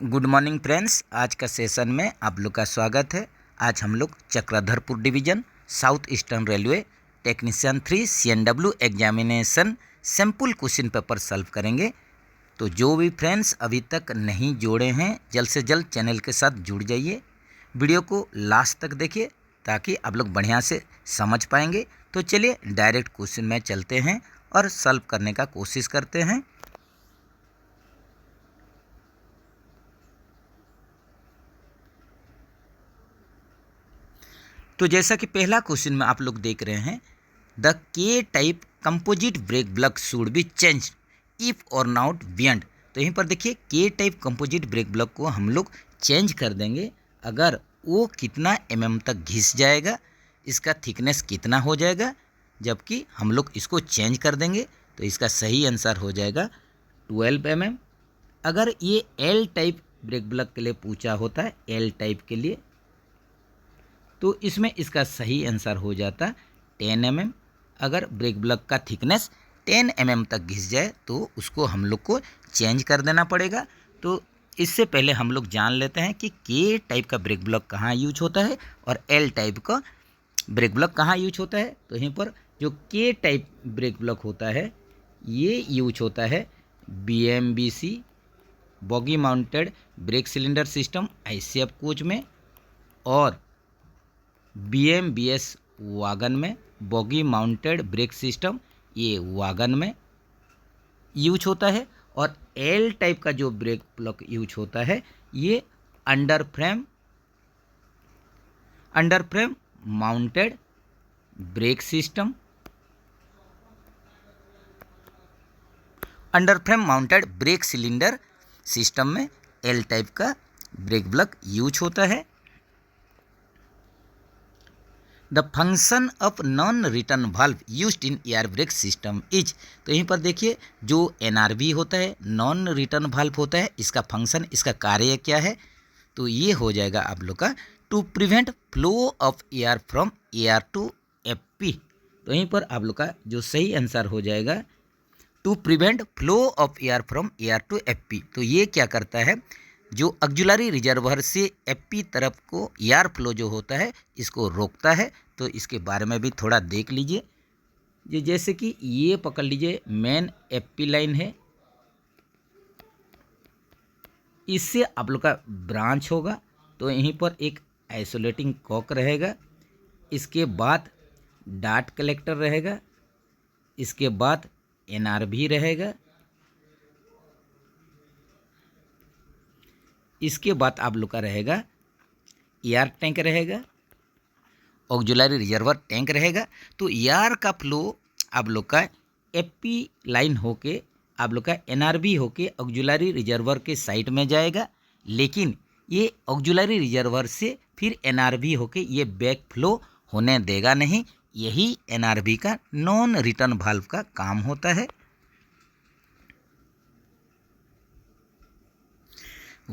Good morning friends, आज का session में आप लोग का स्वागत है। आज हम लोग Chakradharpur division south Eastern railway technician 3 CNW examination sample question paper solve करेंगे। तो जो भी फ्रेंड्स अभी तक नहीं जोड़े हैं, जल्द से जल्द चैनल के साथ जुड़ जाइए। वीडियो को लास्ट तक देखिए ताकि आप लोग बढ़िया से समझ पाएंगे। तो चलिए डायरेक्ट क्वेश्चन में चलते हैं और सॉल्व करने का कोशिश करते हैं। तो जैसा कि पहला क्वेश्चन में आप लोग देख रहे हैं, the K type composite brake block should be change if or not beyond. तो यहीं पर देखिए के टाइप कंपोजिट ब्रेक ब्लॉक को हम लोग चेंज कर देंगे अगर वो कितना तक घिस जाएगा, इसका थिकनेस कितना हो जाएगा, जबकि हम लोग इसको चेंज कर देंगे। तो इसका सही आंसर हो जाएगा 12 अगर ये एल टाइप ब्रेक ब्लॉक के लिए पूछा होता है, एल टाइप के लिए, तो इसमें इसका सही आंसर हो जाता 10 अगर ब्रेक ब्लॉक का थिकनेस 10 तक घिस जाए तो उसको हम लोग को चेंज कर देना पड़ेगा। तो इससे पहले हम लोग जान लेते हैं कि के टाइप का ब्रेक ब्लॉक कहाँ यूज होता है और एल टाइप का ब्रेक ब्लॉक कहाँ यूज होता है। तो यहीं पर जो के टाइप ब्रेक ब्लॉक होता है ये यूज होता है BMBC boggy mounted brake cylinder system ICF coach में, और BMBS वागन में बॉगी माउंटेड ब्रेक सिस्टम ये वागन में यूज होता है। और एल टाइप का जो ब्रेक ब्लॉक यूज होता है ये under frame mounted brake system, under frame mounted brake cylinder system में एल टाइप का ब्रेक ब्लॉक यूज होता है। The function of non return valve used in air brake system is. तो यहीं पर देखिए जो NRV होता है, नॉन रिटर्न वाल्व होता है, इसका फंक्शन, इसका कार्य क्या है। तो ये हो जाएगा आप लोग का to prevent flow of air from air to FP। तो यहीं पर आप लोग का जो सही आंसर हो जाएगा to prevent flow of air from air to FP। तो ये क्या करता है, जो ऑक्सिलरी रिजर्वर से FP तरफ को एयर फ्लो जो होता है इसको रोकता है। तो इसके बारे में भी थोड़ा देख लीजिए। ये जैसे कि ये पकड़ लीजिए, मेन FP लाइन है, इससे आप लोग का ब्रांच होगा। तो यहीं पर एक आइसोलेटिंग कॉक रहेगा, इसके बाद डार्ट कलेक्टर रहेगा, इसके बाद NRV रहेगा, इसके बाद आप लोग का रहेगा एयर टैंक रहेगा, ऑक्सिलरी रिजर्वर टैंक रहेगा। तो एयर का फ्लो आप लोग का FP लाइन होके आप लोग का NRV होके ऑक्सिलरी रिजर्वर के साइड में जाएगा, लेकिन ये ऑक्सिलरी रिजर्वर से फिर NRV होके ये बैक फ्लो होने देगा नहीं। यही NRV का नॉन रिटर्न वाल्व का काम होता है।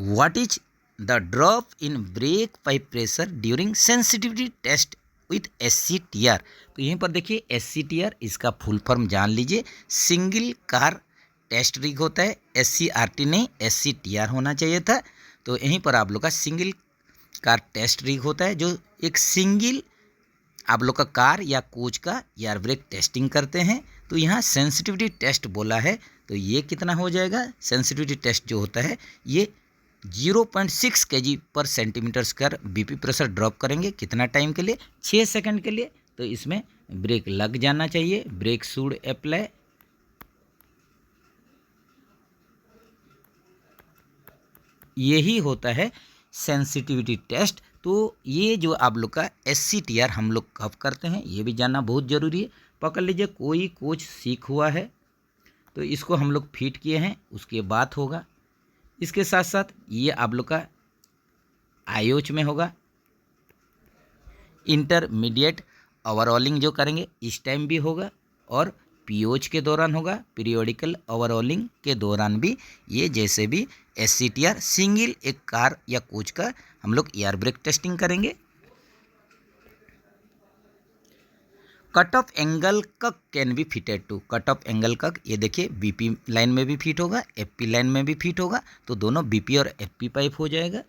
What is the drop in brake pipe pressure during sensitivity test with SCTR। तो यहीं पर देखिए SCTR, इसका फुल फॉर्म जान लीजिए, सिंगल कार टेस्ट रिग होता है। SCRT नहीं, SCTR होना चाहिए था। तो यहीं पर आप लोग का सिंगल कार टेस्ट रिग होता है, जो एक सिंगल आप लोग का कार या कोच का एयर ब्रेक टेस्टिंग करते हैं। तो यहाँ सेंसिटिविटी टेस्ट बोला है, तो ये कितना हो जाएगा, सेंसिटिविटी टेस्ट जो होता है ये 0.6 kg पर centimetre square BP pressure drop करेंगे। कितना टाइम के लिए, 6 सेकंड के लिए। तो इसमें ब्रेक लग जाना चाहिए, ब्रेक शुड अप्लाई। यही होता है सेंसिटिविटी टेस्ट। तो ये जो आप लोग का SCTR हम लोग कब करते हैं ये भी जानना बहुत ज़रूरी है। पकड़ लीजिए कोई कोच सीख हुआ है तो इसको हम लोग फिट किए हैं, उसके बाद होगा। इसके साथ साथ ये आप लोग का IOH में होगा, इंटरमीडिएट ओवरऑलिंग जो करेंगे इस टाइम भी होगा, और POH के दौरान होगा, पीरियोडिकल ओवरऑलिंग के दौरान भी। ये जैसे भी SCTR सिंगल एक कार या कोच का हम लोग एयर ब्रेक टेस्टिंग करेंगे। Cut off angle cock can be fitted to, cut off angle cock ये देखिए बीपी लाइन में भी फिट होगा, एफपी लाइन में भी फिट होगा, तो दोनों बीपी और एफपी पाइप हो जाएगा।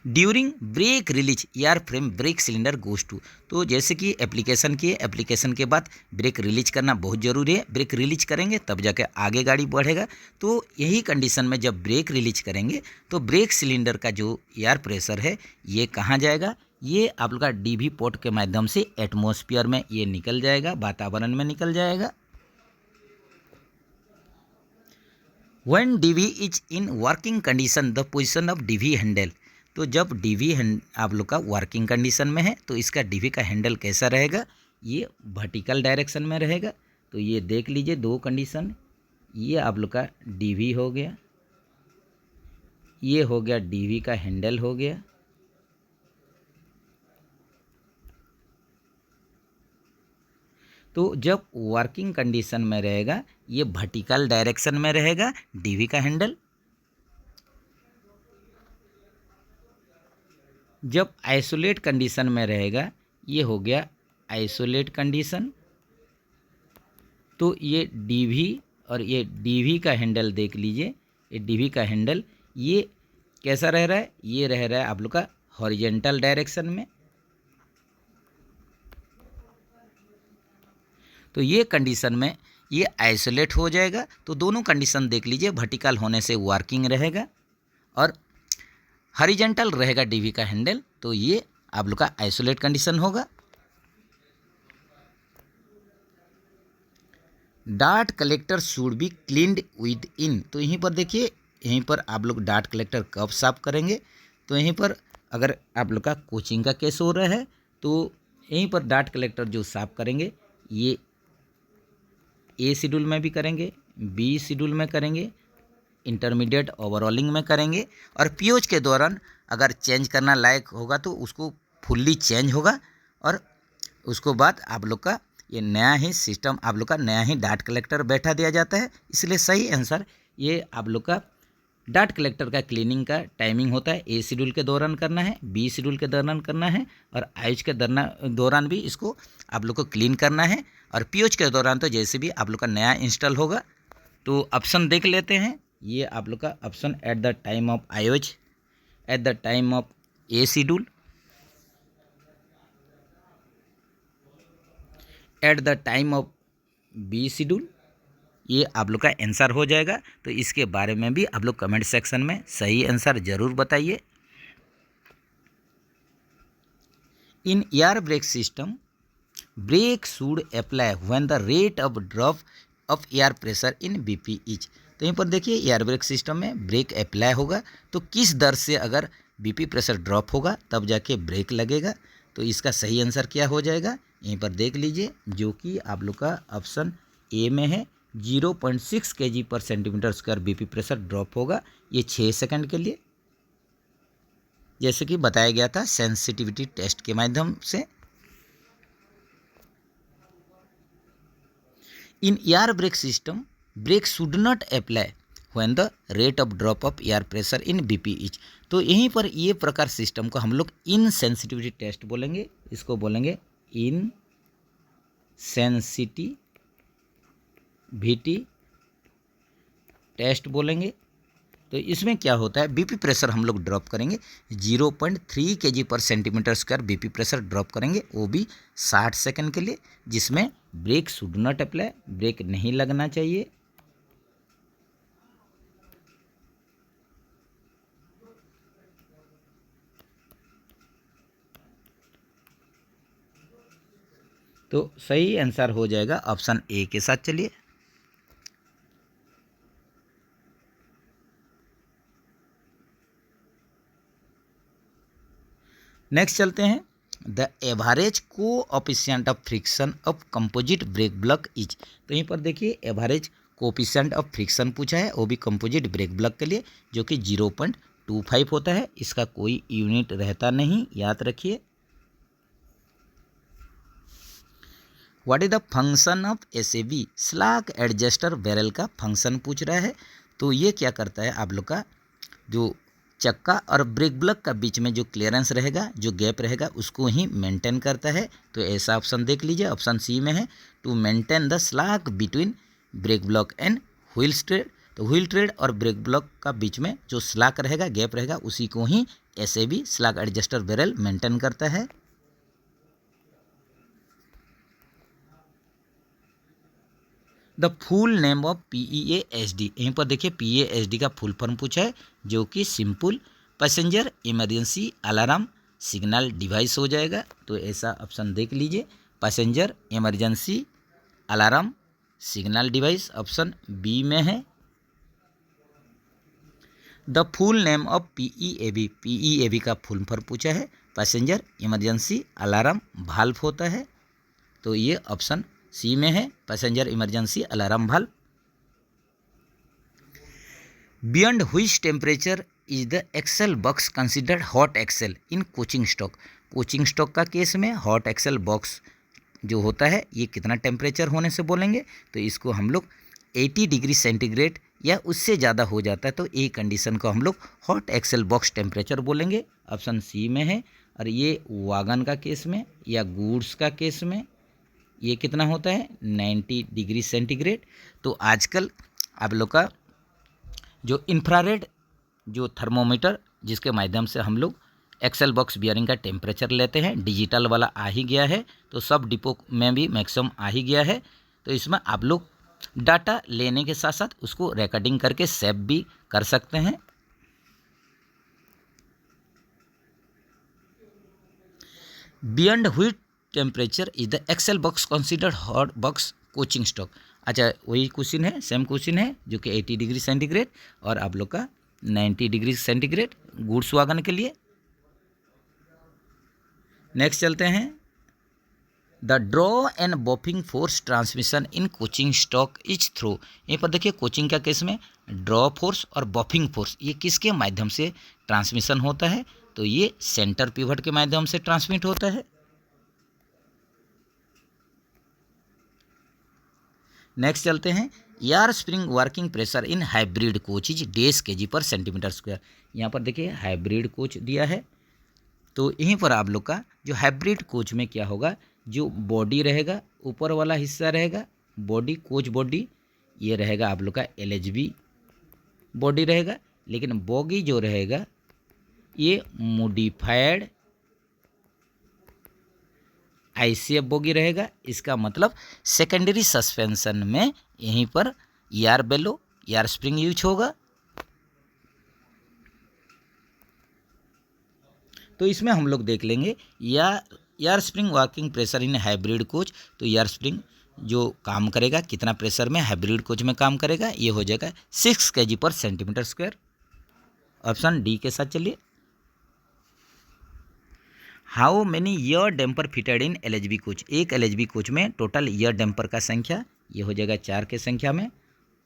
During brake release air from brake cylinder goes to, तो जैसे कि एप्लीकेशन की एप्लीकेशन के बाद ब्रेक रिलीज करना बहुत ज़रूरी है, ब्रेक रिलीज करेंगे तब जाके आगे गाड़ी बढ़ेगा। तो यही कंडीशन में जब ब्रेक रिलीज करेंगे तो ब्रेक सिलेंडर का जो एयर प्रेशर है ये कहाँ जाएगा, ये आप लोग का डीवी पोर्ट के माध्यम से एटमॉस्फेयर में ये निकल जाएगा, वातावरण में निकल जाएगा। When DV is in working condition the position of DV handle, तो जब DV आप लोग का वर्किंग कंडीशन में है तो इसका DV का हैंडल कैसा रहेगा, ये वर्टिकल डायरेक्शन में रहेगा। तो ये देख लीजिए दो कंडीशन, ये आप लोग का DV हो गया, ये हो गया DV का हैंडल हो गया। तो जब वर्किंग कंडीशन में रहेगा ये वर्टिकल डायरेक्शन में रहेगा DV का हैंडल। जब आइसोलेट कंडीशन में रहेगा ये हो गया आइसोलेट कंडीशन, तो ये DV और ये DV का हैंडल देख लीजिए, ये DV का हैंडल ये कैसा रह रहा है, ये रह रहा है आप लोग का हॉरिजेंटल डायरेक्शन में। तो ये कंडीशन में ये आइसोलेट हो जाएगा। तो दोनों कंडीशन देख लीजिए, वर्टिकल होने से वर्किंग रहेगा और हॉरिजॉन्टल रहेगा DV का हैंडल, तो ये आप लोग का आइसोलेट कंडीशन होगा। Dart collector should be cleaned with in, तो यहीं पर देखिए, यहीं पर आप लोग डार्ट कलेक्टर कब साफ करेंगे, तो यहीं पर अगर आप लोग का कोचिंग का केस हो रहा है तो यहीं पर डार्ट कलेक्टर जो साफ करेंगे ये A शेड्यूल में भी करेंगे, B शेड्यूल में करेंगे, इंटरमीडिएट ओवरऑलिंग में करेंगे, और पीओच के दौरान अगर चेंज करना लायक होगा तो उसको फुल्ली चेंज होगा। और उसको बाद आप लोग का ये नया ही सिस्टम, आप लोग का नया ही डार्ट कलेक्टर बैठा दिया जाता है। इसलिए सही आंसर ये आप लोग का डार्ट कलेक्टर का क्लीनिंग का टाइमिंग होता है, A शेड्यूल के दौरान करना है, B शेड्यूल के दौरान करना है, और आयुष के दौरान भी इसको आप लोग को क्लीन करना है, और पीओच के दौरान तो जैसे भी आप लोग का नया इंस्टॉल होगा। तो ऑप्शन देख लेते हैं, ये आप लोग का option at the time of Ayush, at the time of A schedule, at the time of B schedule, ये आप लोग का आंसर हो जाएगा। तो इसके बारे में भी आप लोग कमेंट सेक्शन में सही आंसर जरूर बताइए। In air brake system brake should apply when the rate of drop of air pressure in BP is, तो यहीं पर देखिए एयर ब्रेक सिस्टम में ब्रेक अप्लाई होगा तो किस दर से अगर BP प्रेशर ड्रॉप होगा तब जाके ब्रेक लगेगा। तो इसका सही आंसर क्या हो जाएगा, यहीं पर देख लीजिए, जो कि आप लोग का ऑप्शन A में है, 0.6 kg/cm² BP प्रेशर ड्रॉप होगा, ये 6 सेकंड के लिए, जैसे कि बताया गया था सेंसिटिविटी टेस्ट के माध्यम से। In air brake system brake should not apply when the rate of drop of air pressure in BP is, तो यहीं पर ये प्रकार सिस्टम को हम लोग इन सेंसिटिविटी टेस्ट बोलेंगे, इसको बोलेंगे इन सेंसिटिविटी टेस्ट बोलेंगे। तो इसमें क्या होता है, BP प्रेशर हम लोग ड्रॉप करेंगे 0.3 kg/cm² BP प्रेशर ड्रॉप करेंगे, वो भी 60 सेकंड के लिए, जिसमें brake should not apply, brake नहीं लगना चाहिए। तो सही आंसर हो जाएगा ऑप्शन A के साथ। चलिए नेक्स्ट चलते हैं। The average coefficient of friction of composite brake block is, तो यहीं पर देखिए एवरेज कोएफिशिएंट ऑफ फ्रिक्शन पूछा है, वो भी कंपोजिट ब्रेक ब्लॉक के लिए, जो कि 0.25 होता है। इसका कोई यूनिट रहता नहीं, याद रखिए। What is the function of SAB, slag adjuster barrel का फंक्शन पूछ रहा है। तो ये क्या करता है, आप लोग का जो चक्का और ब्रेक ब्लक का बीच में जो क्लियरेंस रहेगा, जो गैप रहेगा, उसको ही मेंटेन करता है। तो ऐसा ऑप्शन देख लीजिए, ऑप्शन सी में है to maintain the slack between brake block and wheel tread. तो व्हील ट्रेड और ब्रेक ब्लॉक का बीच में जो स्लैग रहेगा, गैप रहेगा, उसी को ही SAB slack adjuster barrel maintain करता है। The full name of PEASD, यहीं पर देखिए PEASD का फुल फॉर्म पूछा है, जो कि simple passenger emergency alarm signal device हो जाएगा। तो ऐसा ऑप्शन देख लीजिए, passenger emergency alarm signal device option B में है। The full name of PEAV का फुल फॉर्म पूछा है, पैसेंजर इमरजेंसी अलार्म वाल्व होता है। तो ये ऑप्शन सी में है, passenger emergency alarm valve. Beyond which temperature is the axle box considered hot axle in coaching stock. Coaching stock का केस में हॉट एक्सेल बॉक्स जो होता है, ये कितना टेम्परेचर होने से बोलेंगे, तो इसको हम लोग 80 डिग्री सेंटीग्रेड या उससे ज़्यादा हो जाता है तो ये कंडीशन को हम लोग हॉट एक्सेल बॉक्स टेम्परेचर बोलेंगे, ऑप्शन सी में है। और ये वागन का केस में या गुड्स का केस में ये कितना होता है, 90 डिग्री सेंटीग्रेड। तो आजकल आप लोग का जो इंफ्रारेड जो थर्मोमीटर, जिसके माध्यम से हम लोग एक्सेल बॉक्स बियरिंग का टेम्परेचर लेते हैं, डिजिटल वाला आ ही गया है। तो सब डिपो में भी मैक्सिमम आ ही गया है। तो इसमें आप लोग डाटा लेने के साथ साथ उसको रिकॉर्डिंग करके सेव भी कर सकते हैं। Beyond which temperature is the axle box considered hot box coaching stock. अच्छा, वही क्वेश्चन है, सेम क्वेश्चन है, जो कि 80 डिग्री सेंटीग्रेड और आप लोग का 90 डिग्री सेंटीग्रेड गुड्स वागन के लिए। नेक्स्ट चलते हैं, the draw and buffing force transmission in coaching stock is through. यहीं पर देखिए कोचिंग का केस में ड्रॉ फोर्स और बॉपिंग फोर्स ये किसके माध्यम से ट्रांसमिशन होता है, तो ये सेंटर पिवट के माध्यम से ट्रांसमिट होता है। नेक्स्ट चलते हैं, air spring working pressure in hybrid coach is days kg पर सेंटीमीटर स्क्वायर। यहाँ पर देखिए हाइब्रिड कोच दिया है, तो यहीं पर आप लोग का जो हाइब्रिड कोच में क्या होगा, जो बॉडी रहेगा, ऊपर वाला हिस्सा रहेगा बॉडी, कोच बॉडी, ये रहेगा आप लोग का LHB बॉडी रहेगा, लेकिन बोगी जो रहेगा ये मॉडिफाइड ICF बोगी रहेगा। इसका मतलब सेकेंडरी सस्पेंशन में यहीं पर एयर बेलो एयर स्प्रिंग यूज होगा। तो इसमें हम लोग देख लेंगे air spring working pressure in hybrid coach. तो एयर स्प्रिंग जो काम करेगा, कितना प्रेशर में हाइब्रिड कोच में काम करेगा, ये हो जाएगा 6 kg पर सेंटीमीटर स्क्वायर, ऑप्शन डी के साथ चलिए। How many year damper fitted in LHB coach. एक LHB कोच में टोटल ईयर डैम्पर का संख्या ये हो जाएगा 4 के संख्या में,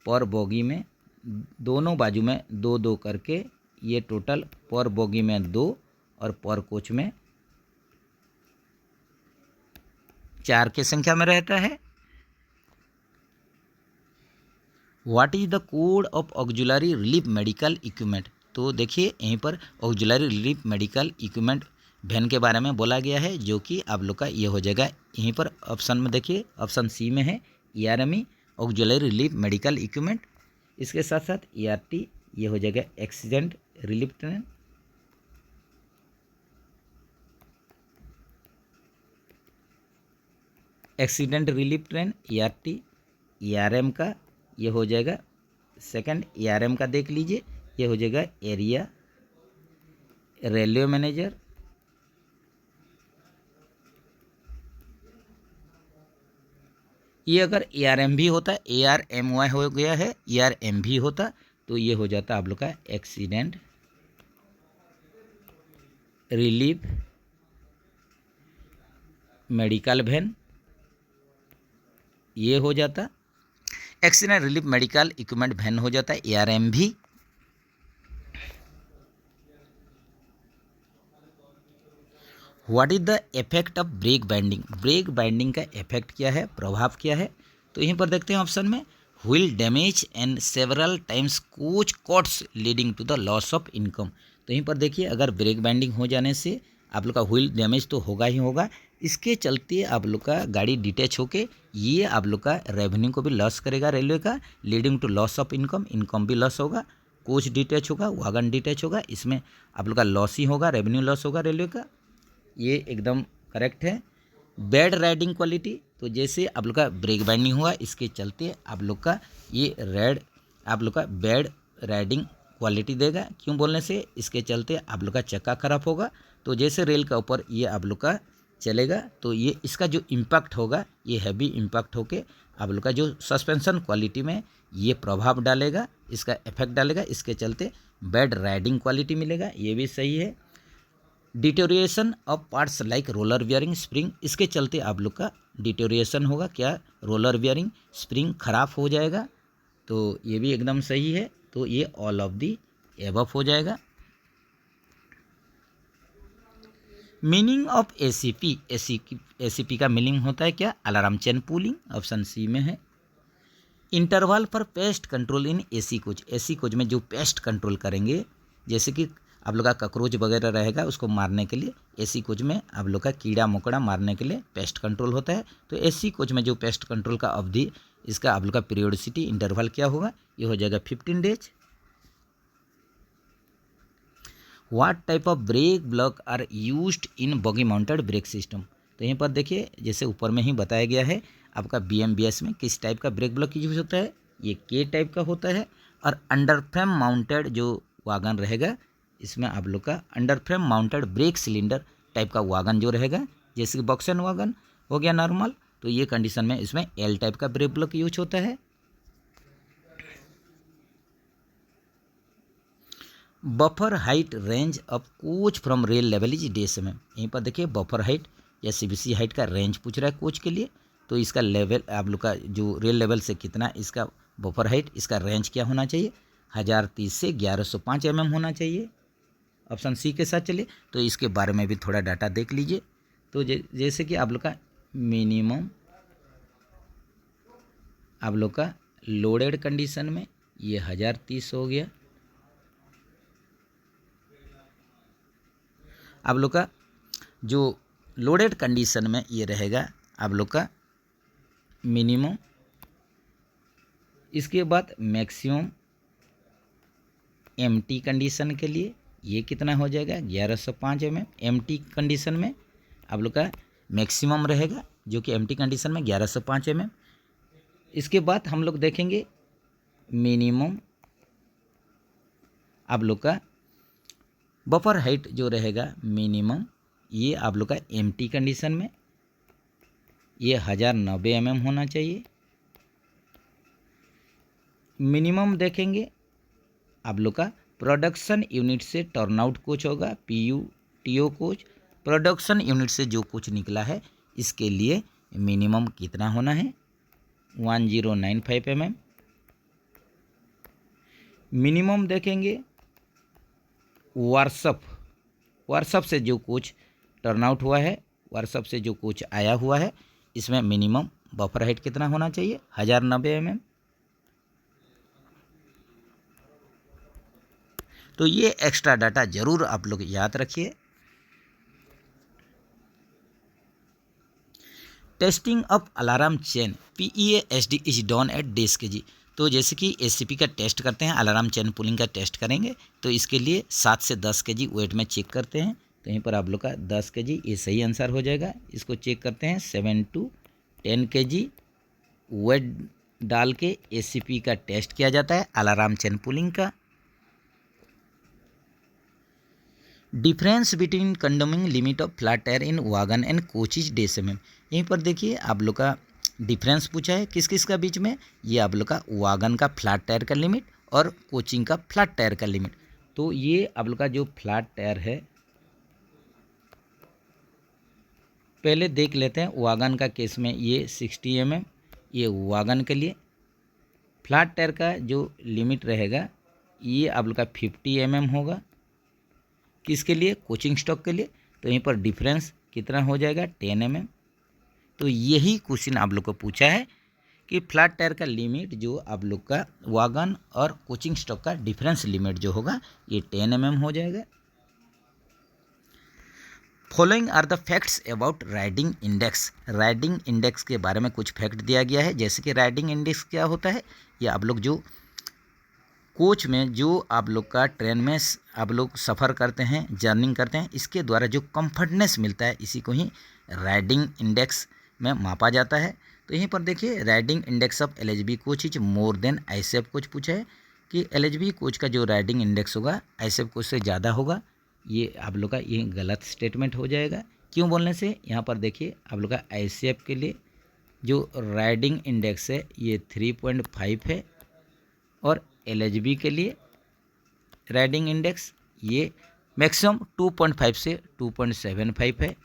पर बोगी में दोनों बाजू में 2-2 करके, ये टोटल पर बोगी में 2 और पर कोच में 4 के संख्या में रहता है। What is the code of auxiliary relief medical equipment. तो देखिए यहीं पर auxiliary relief medical equipment van के बारे में बोला गया है, जो कि आप लोग का ये हो जाएगा यहीं पर ऑप्शन में देखिए, ऑप्शन सी में है ERME auxiliary relief medical equipment. इसके साथ साथ ERT ये हो जाएगा accident relief train. Accident relief train ERT, ERM का ये हो जाएगा सेकंड, ERM का देख लीजिए ये हो जाएगा एरिया रेलवे मैनेजर। ये अगर ARM भी होता, ARMY हो गया है, ARM भी होता तो ये हो जाता आप लोग का एक्सीडेंट रिलीफ मेडिकल वैन, ये हो जाता accident relief medical equipment van हो जाता है ARM भी। What is the effect of brake binding. Brake binding का इफेक्ट क्या है, प्रभाव क्या है, तो यहीं पर देखते हैं ऑप्शन में wheel damage and several times coach cuts leading to the loss of income. तो यहीं पर देखिए, अगर ब्रेक बैंडिंग हो जाने से आप लोग का व्हील डैमेज तो होगा ही होगा, इसके चलते आप लोग का गाड़ी डिटैच होके ये आप लोग का रेवेन्यू को भी लॉस करेगा रेलवे का, leading to loss of income, income भी लॉस होगा, कोच डिटैच होगा, वागन डिटैच होगा, इसमें आप लोग का लॉस ही होगा, रेवेन्यू लॉस होगा रेलवे का। ये एकदम करेक्ट है। बैड राइडिंग क्वालिटी, तो जैसे आप लोग का ब्रेक बैंडिंग हुआ, इसके चलते आप लोग का ये आप लोग का बैड राइडिंग क्वालिटी देगा। क्यों बोलने से, इसके चलते आप लोग का चक्का खराब होगा। तो जैसे रेल का ऊपर ये आप लोग का चलेगा तो ये इसका जो इम्पैक्ट होगा ये हैवी इम्पैक्ट होके आप लोग का जो सस्पेंशन क्वालिटी में ये प्रभाव डालेगा, इसका इफेक्ट डालेगा, इसके चलते बैड राइडिंग क्वालिटी मिलेगा, ये भी सही है। Deterioration of parts like roller bearing spring, इसके चलते आप लोग का डिटोरिएशन होगा, क्या रोलर बियरिंग स्प्रिंग खराब हो जाएगा, तो ये भी एकदम सही है। तो ये ऑल ऑफ दी एबव हो जाएगा। मीनिंग ऑफ एसीपी, एसीपी का मीनिंग होता है क्या, alarm chain pulling, option C में है। इंटरवल पर pest control in AC coach में जो पेस्ट कंट्रोल करेंगे, जैसे कि आप लोग का ककरोच वगैरह रहेगा उसको मारने के लिए एसी कोच में आप लोग का कीड़ा मकोड़ा मारने के लिए पेस्ट कंट्रोल होता है। तो एसी कोच में जो पेस्ट कंट्रोल का अवधि, इसका आप लोग का पीरियोडिसिटी इंटरवल क्या होगा, ये हो जाएगा 15 days. What type of brake block are used in bogie mounted brake system. तो यहीं पर देखिए, जैसे ऊपर में ही बताया गया है, आपका BMBS में किस टाइप का ब्रेक ब्लॉक यूज होता है, ये के टाइप का होता है। और अंडर फ्रेम माउंटेड जो वागन रहेगा, इसमें आप लोग का under frame mounted brake cylinder type का वागन जो रहेगा, जैसे कि बॉक्सन वागन हो गया नॉर्मल, तो ये कंडीशन में इसमें L टाइप का ब्रेक ब्लॉक यूज होता है। Buffer height range of coach from rail level is dash mm. यहीं पर देखिए बफर हाइट या CBC हाइट का रेंज पूछ रहा है कोच के लिए, तो इसका लेवल आप लोग का जो रेल लेवल से कितना इसका बफर हाइट, इसका रेंज क्या होना चाहिए, 1030 से 1105 mm होना चाहिए। ऑप्शन सी के साथ चलिए, तो इसके बारे में भी थोड़ा डाटा देख लीजिए। तो जैसे कि आप लोग का मिनिमम आप लोग का लोडेड कंडीशन में ये 1030 हो गया। आप लोग का जो लोडेड कंडीशन में ये रहेगा आप लोग का मिनिमम। इसके बाद मैक्सिमम एम्प्टी कंडीशन के लिए ये कितना हो जाएगा, 1105 mm। एम्प्टी कंडीशन में आप लोग का मैक्सिमम रहेगा, जो कि एम्प्टी कंडीशन में 1105 mm। इसके बाद हम लोग देखेंगे मिनिमम आप लोग का बफर हाइट जो रहेगा मिनिमम, ये आप लोग का एम्प्टी कंडीशन में ये 1090 mm होना चाहिए। मिनिमम देखेंगे आप लोग का प्रोडक्शन यूनिट से टर्नआउट कोच होगा, PUTO कोच, प्रोडक्शन यूनिट से जो कोच निकला है इसके लिए मिनिमम कितना होना है, 1095 mm। मिनिमम देखेंगे वर्कशॉप से जो कोच टर्नआउट हुआ है, वर्कशॉप से जो कोच आया हुआ है, इसमें मिनिमम बफर हाइट कितना होना चाहिए, 1090 mm। तो ये एक्स्ट्रा डाटा जरूर आप लोग याद रखिए। Testing of alarm chain PEASD is done at days kg। तो जैसे कि ACP का टेस्ट करते हैं, अलार्म चेन पुलिंग का टेस्ट करेंगे, तो इसके लिए 7 से 10 kg वेट में चेक करते हैं। तो यहीं पर आप लोग का 10 kg ये सही आंसर हो जाएगा। इसको चेक करते हैं 7 to 10 kg वेट डाल के ACP का टेस्ट किया जाता है अलार्म चेन पुलिंग का। Difference between condemning limit of flat tyre in wagon and coaches dash mm. यहीं पर देखिए आप लोग का डिफरेंस पूछा है किस किस का बीच में, ये आप लोग का वागन का फ्लैट टायर का लिमिट और कोचिंग का फ्लैट टायर का लिमिट। तो ये आप लोग का जो फ्लैट टायर है पहले देख लेते हैं। वागन का केस में ये 60 mm, ये वागन के लिए। फ्लैट टायर का जो लिमिट रहेगा ये आप लोग का 50 mm होगा, किसके लिए, कोचिंग स्टॉक के लिए। तो यहीं पर डिफरेंस कितना हो जाएगा, 10 mm। तो यही क्वेश्चन आप लोग को पूछा है कि फ्लैट टायर का लिमिट जो आप लोग का वैगन और कोचिंग स्टॉक का डिफरेंस लिमिट जो होगा ये 10 mm हो जाएगा। Following are the facts about riding index. Riding index के बारे में कुछ फैक्ट दिया गया है, जैसे कि राइडिंग इंडेक्स क्या होता है, ये आप लोग जो कोच में जो आप लोग का ट्रेन में आप लोग सफ़र करते हैं, जर्निंग करते हैं, इसके द्वारा जो कंफर्टनेस मिलता है इसी को ही राइडिंग इंडेक्स में मापा जाता है। तो यहीं पर देखिए riding index of LHB coach is more than ISF coach पूछा है कि एलएचबी कोच का जो राइडिंग इंडेक्स होगा आईएसएफ कोच से ज़्यादा होगा। ये आप लोग का ये गलत स्टेटमेंट हो जाएगा। क्यों बोलने से, यहाँ पर देखिए आप लोग का आईएसएफ के लिए जो राइडिंग इंडेक्स है ये 3.5 है और एलएचबी के लिए राइडिंग इंडेक्स ये मैक्सिमम 2.5 से 2.75 है।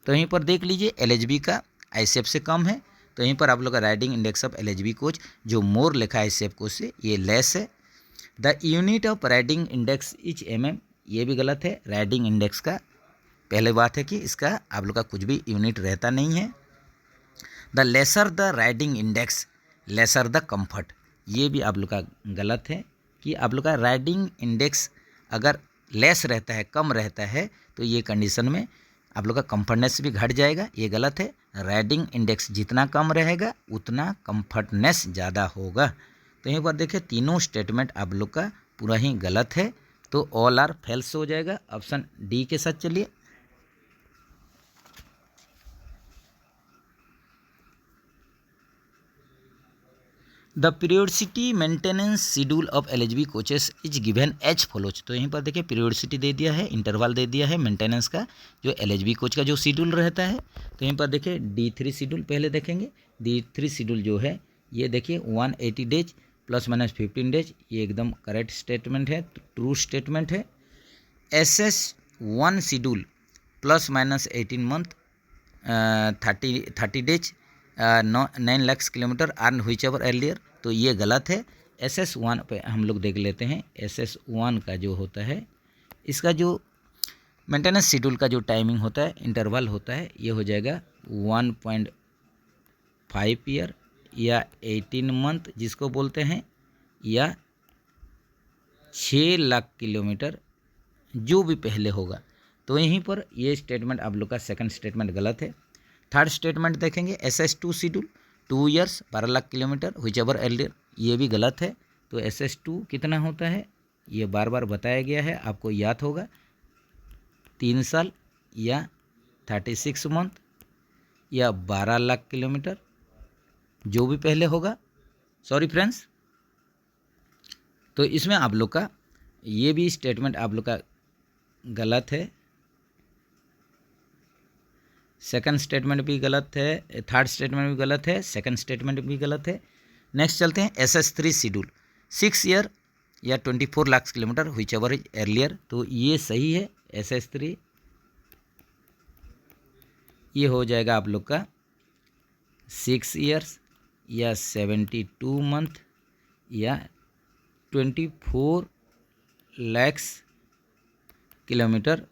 तो यहीं पर देख लीजिए एलएचबी का आईएसएफ से कम है, तो यहीं पर आप लोग का riding index of LHB coach जो मोर लिखा है आईएसएफ कोच से ये लेस है। The unit of riding index is mm, ये भी गलत है। राइडिंग इंडेक्स का पहले बात है कि इसका आप लोग का कुछ भी यूनिट रहता नहीं है। The lesser the riding index lesser the comfort, ये भी आप लोग का गलत है कि आप लोग का राइडिंग इंडेक्स अगर लेस रहता है, कम रहता है, तो ये कंडीशन में आप लोग का कंफर्टनेस भी घट जाएगा, ये गलत है। राइडिंग इंडेक्स जितना कम रहेगा उतना कंफर्टनेस ज़्यादा होगा। तो यहीं पर देखिए तीनों स्टेटमेंट आप लोग का पूरा ही गलत है, तो ऑल आर फेल्स हो जाएगा। ऑप्शन डी के साथ चलिए। The periodicity maintenance schedule of LHB coaches is given as follows. तो यहीं पर देखिए पीरियोडिसिटी दे दिया है, इंटरवल दे दिया है मेंटेनेंस का जो एलएचबी कोच का जो शेड्यूल रहता है। तो यहीं पर देखिए D3 शेड्यूल पहले देखेंगे। D3 शेड्यूल जो है ये देखिए 180 डेज ±15 डेज, ये एकदम करेक्ट स्टेटमेंट है, ट्रू स्टेटमेंट है। SS1 schedule ±18 month 30 days 9 lakh kilometre earn हुई एवर एर्लियर, तो ये गलत है। SS1 पे हम लोग देख लेते हैं। SS1 का जो होता है इसका जो मेंटेनेंस शेड्यूल का जो टाइमिंग होता है, इंटरवल होता है, ये हो जाएगा 1.5 ईयर या 18 मंथ जिसको बोलते हैं, या 6 लाख किलोमीटर जो भी पहले होगा। तो यहीं पर ये स्टेटमेंट आप लोग का सेकंड स्टेटमेंट गलत है। थर्ड स्टेटमेंट देखेंगे SS2 schedule 2 years 12 lakh kilometre which ever earlier, ये भी गलत है। तो SS2 कितना होता है ये बार बार बताया गया है, आपको याद होगा, 3 साल या 36 मंथ या 12 लाख किलोमीटर जो भी पहले होगा। सॉरी फ्रेंड्स, तो इसमें आप लोग का ये भी स्टेटमेंट आप लोग का गलत है। सेकंड स्टेटमेंट भी गलत है, थर्ड स्टेटमेंट भी गलत है, सेकंड स्टेटमेंट भी गलत है। नेक्स्ट चलते हैं SS3 शेड्यूल 6 ईयर या 24 lakh kilometre which ever is earlier, तो ये सही है। SS3 ये हो जाएगा आप लोग का 6 ईयर्स या 72 मंथ या 24 लाख किलोमीटर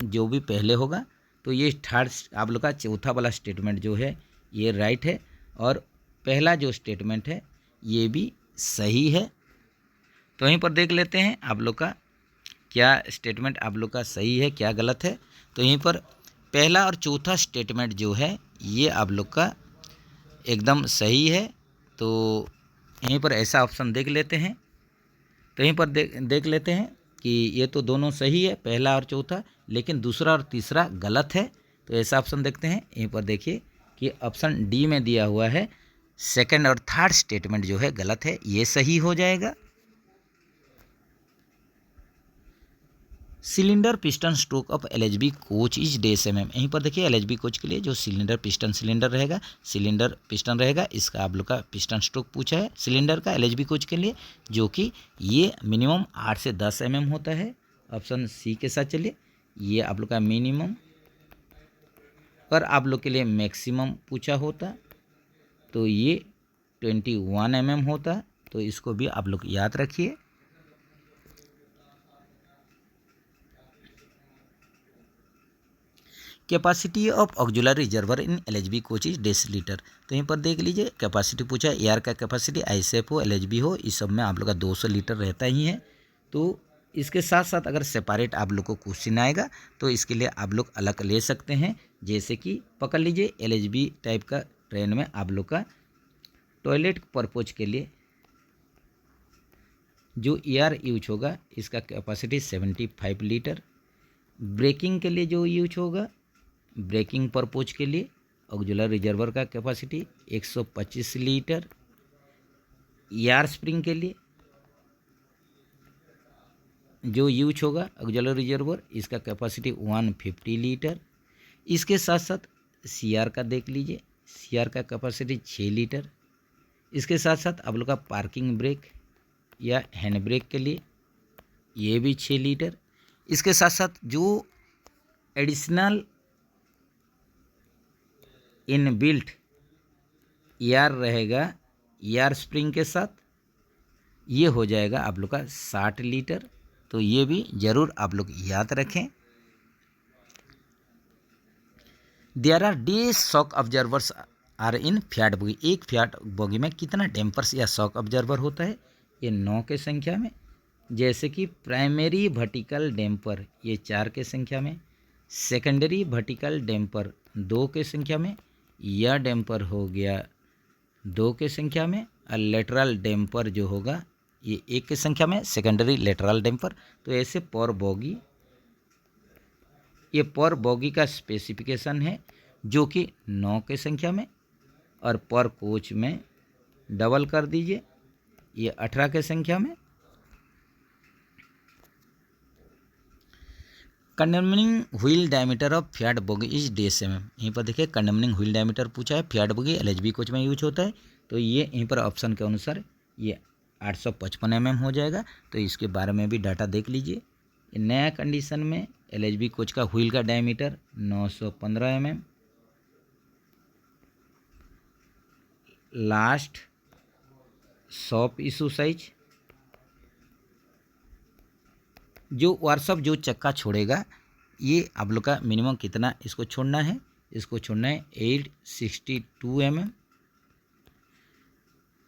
जो भी पहले होगा। तो ये थर्ड आप लोग का चौथा वाला स्टेटमेंट जो है ये राइट है, और पहला जो स्टेटमेंट है ये भी सही है। तो यहीं पर देख लेते हैं आप लोग का क्या स्टेटमेंट आप लोग का सही है, क्या गलत है। तो यहीं पर पहला और चौथा स्टेटमेंट जो है ये आप लोग का एकदम सही है। तो यहीं पर ऐसा ऑप्शन देख लेते हैं। तो यहीं पर देख लेते हैं कि ये तो दोनों सही है, पहला और चौथा, लेकिन दूसरा और तीसरा गलत है। तो ऐसा ऑप्शन देखते हैं। यहीं पर देखिए कि ऑप्शन डी में दिया हुआ है सेकंड और थर्ड स्टेटमेंट जो है गलत है, ये सही हो जाएगा। Cylinder piston stroke of LHB coach is dash mm। यहीं पर देखिए एलएचबी कोच के लिए जो सिलेंडर पिस्टन सिलेंडर रहेगा, सिलेंडर पिस्टन रहेगा, इसका आप लोग का पिस्टन स्ट्रोक पूछा है सिलेंडर का एलएचबी कोच के लिए, जो कि ये मिनिमम 8 से 10 mm होता है। ऑप्शन सी के साथ चलिए। ये आप लोग का मिनिमम और आप लोग के लिए मैक्सिमम पूछा होता तो ये 21 mm होता, तो इसको भी आप लोग याद रखिए। Capacity of auxiliary reservoir in LHB coach is dash litre. तो यहीं पर देख लीजिए कैपेसिटी पूछा है, एयर का कैपेसिटी आईएसएफ हो एलएचबी हो, इस सब में आप लोग का 200 लीटर रहता ही है। तो इसके साथ साथ अगर सेपरेट आप लोग को क्वेश्चन आएगा तो इसके लिए आप लोग अलग ले सकते हैं। जैसे कि पकड़ लीजिए एलएचबी टाइप का ट्रेन में आप लोग का टॉयलेट पर्पज के लिए जो एयर यूज होगा इसका कैपेसिटी 75 लीटर। ब्रेकिंग के लिए जो यूज होगा ब्रेकिंग पर्पज के लिए ऑक्जुलर रिजर्वर का कैपेसिटी 125 लीटर। एयर स्प्रिंग के लिए जो यूज होगा ऑक्जुलर रिजर्वर इसका कैपेसिटी 150 लीटर। इसके साथ साथ सीआर का देख लीजिए, सीआर का कैपेसिटी 6 लीटर। इसके साथ साथ आप लोग का पार्किंग ब्रेक या हैंड ब्रेक के लिए ये भी 6 लीटर। इसके साथ साथ जो एडिशनल इनबिल्ट एयर रहेगा एयर स्प्रिंग के साथ ये हो जाएगा आप लोग का 60 लीटर। तो ये भी ज़रूर आप लोग याद रखें। There are dash shock observers are in FIAT bogie. एक फियाट बोगी में कितना डैम्पर्स या शॉक ऑब्जर्वर होता है? ये 9 के संख्या में। जैसे कि प्राइमरी वर्टिकल डैम्पर ये 4 के संख्या में, सेकेंडरी वर्टिकल डैम्पर 2 के संख्या में, यह डैम्पर हो गया 2 के संख्या में, और लेटरल डैम्पर जो होगा ये 1 की संख्या में, सेकेंडरी लेटरल डैम्पर। तो ऐसे पर बोगी, ये पर बोगी का स्पेसिफिकेशन है जो कि 9 के संख्या में, और पर कोच में डबल कर दीजिए ये 18 के संख्या में। Condemning wheel diameter of FIAT bogie is dash M. यहीं पर देखिए कंडेमनिंग व्हील डायमीटर पूछा है, फियाट बोगी एलएचबी कोच में यूज होता है। तो ये यहीं पर ऑप्शन के अनुसार ये 855 mm हो जाएगा। तो इसके बारे में भी डाटा देख लीजिए। नया कंडीशन में एलएचबी कोच का व्हील का diameter 915 mm। Last shop issue size जो वर्कशॉप जो चक्का छोड़ेगा ये आप लोग का मिनिमम कितना इसको छोड़ना है? इसको छोड़ना है 862 mm।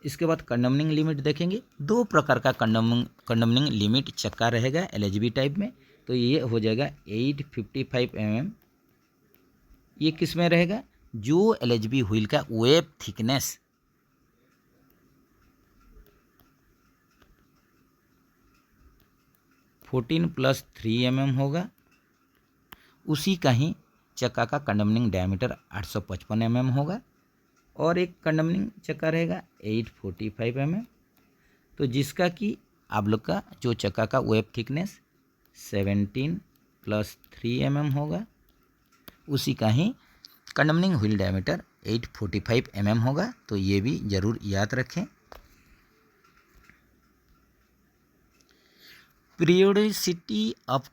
इसके बाद कंडमनिंग लिमिट देखेंगे। 2 प्रकार का कंडमनिंग लिमिट चक्का रहेगा एलएचबी टाइप में। तो ये हो जाएगा 855 mm। ये किस में रहेगा? जो एलएचबी व्हील का वेब थिकनेस 14 + 3 mm होगा, उसी का ही चक्का का कंडमनिंग डायमीटर 855 mm होगा। और एक कंडमनिंग चक्का रहेगा 845 mm। तो जिसका कि आप लोग का जो चक्का का वेब थिकनेस 17 + 3 mm होगा, उसी का ही कंडमनिंग व्हील डायमीटर 845 mm होगा। तो ये भी ज़रूर याद रखें। Periodicity of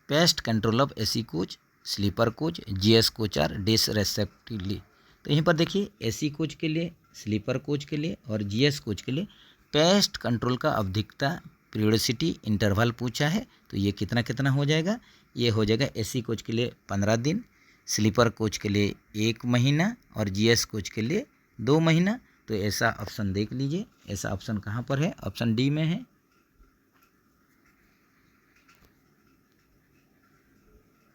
pest control of AC coach, sleeper coach, GS coach are dash respectively. तो यहीं पर देखिए एसी कोच के लिए, स्लीपर कोच के लिए और जीएस कोच के लिए पेस्ट कंट्रोल का आवधिकता पीरियोडिसिटी इंटरवल पूछा है। तो ये कितना कितना हो जाएगा? ये हो जाएगा एसी कोच के लिए 15 दिन, स्लीपर कोच के लिए 1 महीना और जीएस कोच के लिए 2 महीना। तो ऐसा ऑप्शन देख लीजिए। ऐसा ऑप्शन कहाँ पर है? ऑप्शन डी में है।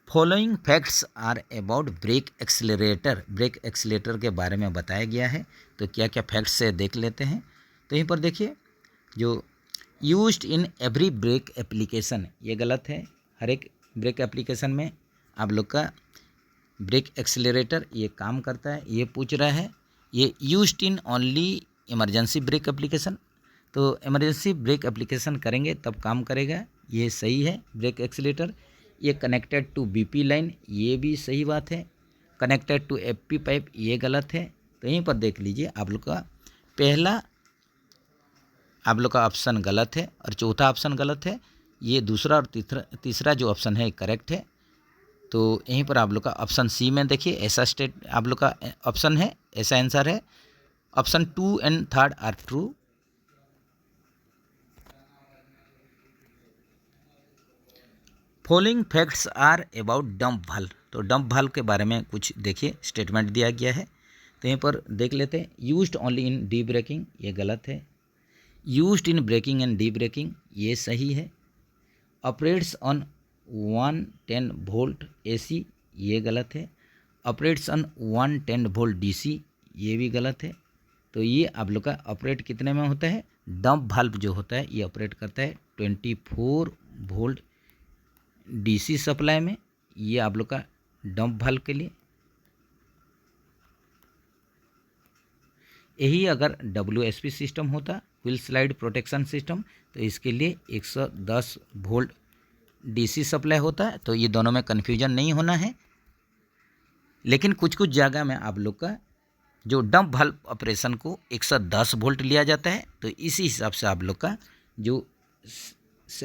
Following facts are about brake accelerator. Brake accelerator के बारे में बताया गया है। तो क्या क्या फैक्ट्स है देख लेते हैं। तो यहीं पर देखिए जो used in every break application ये गलत है। हर एक ब्रेक एप्लीकेशन में आप लोग का ब्रेक एक्सीलरेटर ये काम करता है, ये पूछ रहा है। ये used in only emergency brake application. तो इमरजेंसी ब्रेक एप्लीकेशन करेंगे तब काम करेगा, ये सही है ब्रेक एक्सीलरेटर। ये कनेक्टेड टू बीपी लाइन ये भी सही बात है। कनेक्टेड टू एफपी पाइप ये गलत है। तो यहीं पर देख लीजिए आप लोग का पहला आप लोग का ऑप्शन गलत है और चौथा ऑप्शन गलत है। ये दूसरा और तीसरा जो ऑप्शन है करेक्ट है। तो यहीं पर आप लोग का ऑप्शन सी में देखिए ऐसा स्टेट आप लोग का ऑप्शन है, ऐसा आंसर है। Option 2 and 3 are true. Following facts are about dump valve. तो डंप वाल्व के बारे में कुछ देखिए स्टेटमेंट दिया गया है, तो यहाँ पर देख लेते हैं। Used only in D braking, ये गलत है। Used in braking and D braking, ये सही है। ऑपरेट्स ऑन 110 वोल्ट AC, ये गलत है। ऑपरेट्स ऑन 110 वोल्ट DC, ये भी गलत है। तो ये आप लोग का ऑपरेट कितने में होता है, डंप वाल्व जो होता है ये ऑपरेट करता है 24 वोल्ट DC सप्लाई में, ये आप लोग का डंप वाल्व के लिए। यही अगर WSP सिस्टम होता, व्हील स्लाइड प्रोटेक्शन सिस्टम, तो इसके लिए 110 वोल्ट DC सप्लाई होता है। तो ये दोनों में कन्फ्यूजन नहीं होना है। लेकिन कुछ कुछ जगह में आप लोग का जो डंप वाल्व ऑपरेशन को 110 वोल्ट लिया जाता है, तो इसी हिसाब से आप लोग का जो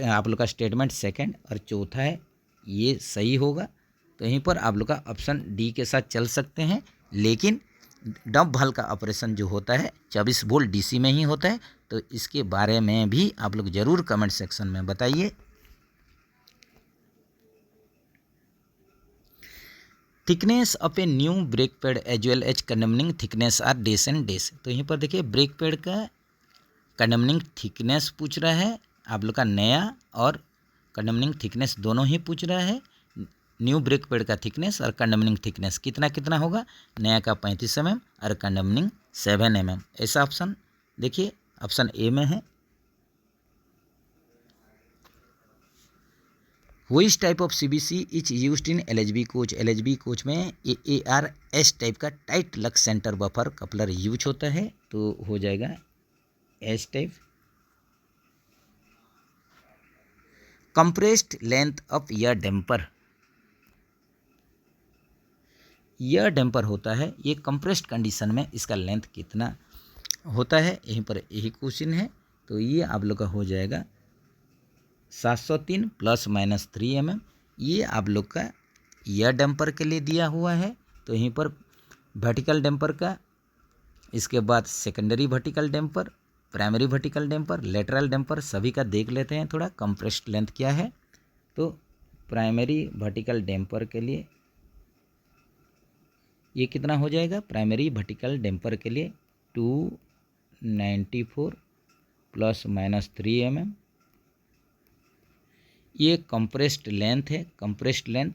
आप लोग का स्टेटमेंट सेकंड और चौथा है ये सही होगा। तो यहीं पर आप लोग का ऑप्शन डी के साथ चल सकते हैं। लेकिन डंप वाल्व का ऑपरेशन जो होता है 24 वोल्ट DC में ही होता है, तो इसके बारे में भी आप लोग ज़रूर कमेंट सेक्शन में बताइए। Thickness of a new brake pad as well as condemning thickness are dash and dash. तो यहीं पर देखिए ब्रेक पैड का कंडमनिंग थिकनेस पूछ रहा है, आप लोग का नया और कंडमनिंग थिकनेस दोनों ही पूछ रहा है। न्यू ब्रेक पैड का थिकनेस और कंडमनिंग थिकनेस कितना कितना होगा, नया का 35 mm और कंडमनिंग 7 mm। ऐसा ऑप्शन देखिए ऑप्शन ए में है। Which type of CBC is used in LHB coach? LHB coach में ARS टाइप का tight luck centre buffer coupler use होता है, तो हो जाएगा S type. Compressed length of year damper, year damper होता है ये कंप्रेस्ड कंडीशन में इसका लेंथ कितना होता है, यहीं पर यही क्वेश्चन है। तो ये आप लोग का हो जाएगा 703 ± 3 mm। ये आप लोग का ईयर डैम्पर के लिए दिया हुआ है। तो यहीं पर वर्टिकल डैम्पर का, इसके बाद secondary vertical damper, primary vertical damper, lateral damper सभी का देख लेते हैं थोड़ा कंप्रेस्ड लेंथ क्या है। तो प्राइमरी वर्टिकल डैम्पर के लिए ये कितना हो जाएगा, प्राइमरी वर्टिकल डैम्पर के लिए 294 ± 3 mm। ये कंप्रेस्ड लेंथ है, compressed length.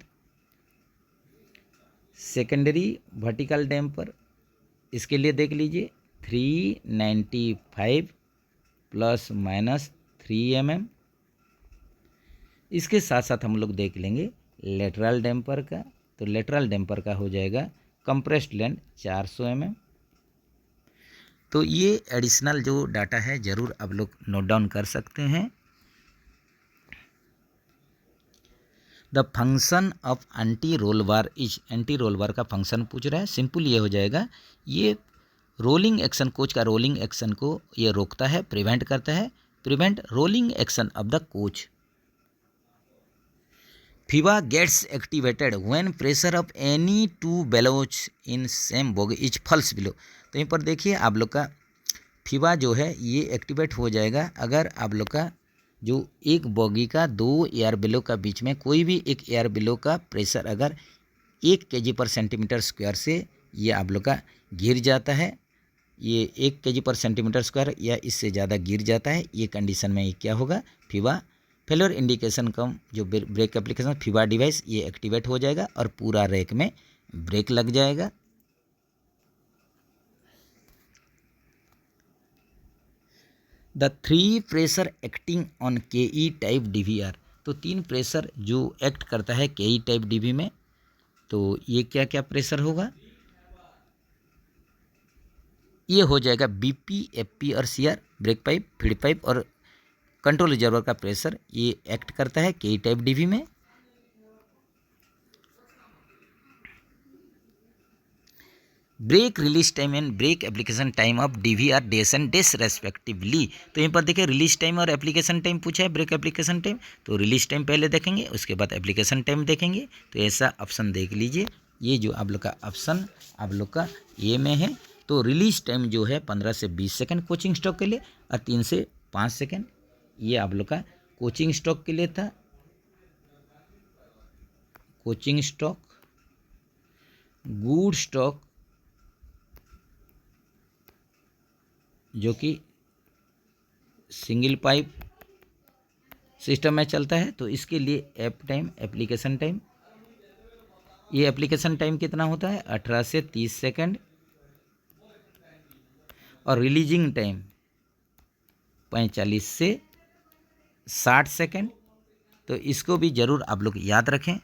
Secondary vertical damper इसके लिए देख लीजिए 395 ± 3 mm। इसके साथ साथ हम लोग देख लेंगे लेटरल डैम्पर का, तो लेटरल डैम्पर का हो जाएगा कंप्रेस्ड लेंथ 400 mm। तो ये एडिशनल जो डाटा है ज़रूर आप लोग नोट डाउन कर सकते हैं। The function of anti roll bar is, anti roll bar का फंक्शन पूछ रहा है। सिंपल ये हो जाएगा, ये रोलिंग एक्शन, कोच का रोलिंग एक्शन को ये रोकता है, प्रिवेंट करता है। Prevent rolling action of the coach. FIVA gets activated when pressure of any two bellows in same bogie is falls below. तो यहीं पर देखिए आप लोग का फीवा जो है ये एक्टिवेट हो जाएगा अगर आप लोग का जो एक बोगी का 2 एयर बिलो का बीच में कोई भी एक एयर बिलो का प्रेशर अगर 1 kg/cm² से ये आप लोग का गिर जाता है, ये 1 kg/cm² या इससे ज़्यादा गिर जाता है, ये कंडीशन में ये क्या होगा, फीवा फेलियर इंडिकेशन कम जो ब्रेक एप्लीकेशन फीवा डिवाइस ये एक्टिवेट हो जाएगा और पूरा रैक में ब्रेक लग जाएगा। The 3 pressure acting on KE type DVR। तो 3 प्रेशर जो एक्ट करता है KE टाइप DV में, तो ये क्या क्या प्रेशर होगा, ये हो जाएगा BP, FP और CR, brake pipe, feed pipe और कंट्रोल रिजर्वर का प्रेशर ये एक्ट करता है KE टाइप DV में। Brake release time and brake application time of DVR dash and dash respectively. तो यहाँ पर देखिए रिलीज टाइम और एप्लीकेशन टाइम पूछा है, ब्रेक एप्लीकेशन टाइम। तो रिलीज टाइम पहले देखेंगे, उसके बाद एप्लीकेशन टाइम देखेंगे। तो ऐसा ऑप्शन देख लीजिए, ये जो आप लोग का ऑप्शन आप लोग का ये में है। तो रिलीज टाइम जो है 15 से 20 सेकेंड कोचिंग स्टॉक के लिए और 3 से 5 सेकेंड ये आप लोग का कोचिंग स्टॉक के लिए था। कोचिंग स्टॉक गुड स्टॉक जो कि सिंगल पाइप सिस्टम में चलता है, तो इसके लिए एप्लीकेशन टाइम, ये एप्लीकेशन टाइम कितना होता है 18 से 30 सेकंड, और रिलीजिंग टाइम 45 से 60 सेकंड। तो इसको भी ज़रूर आप लोग याद रखें।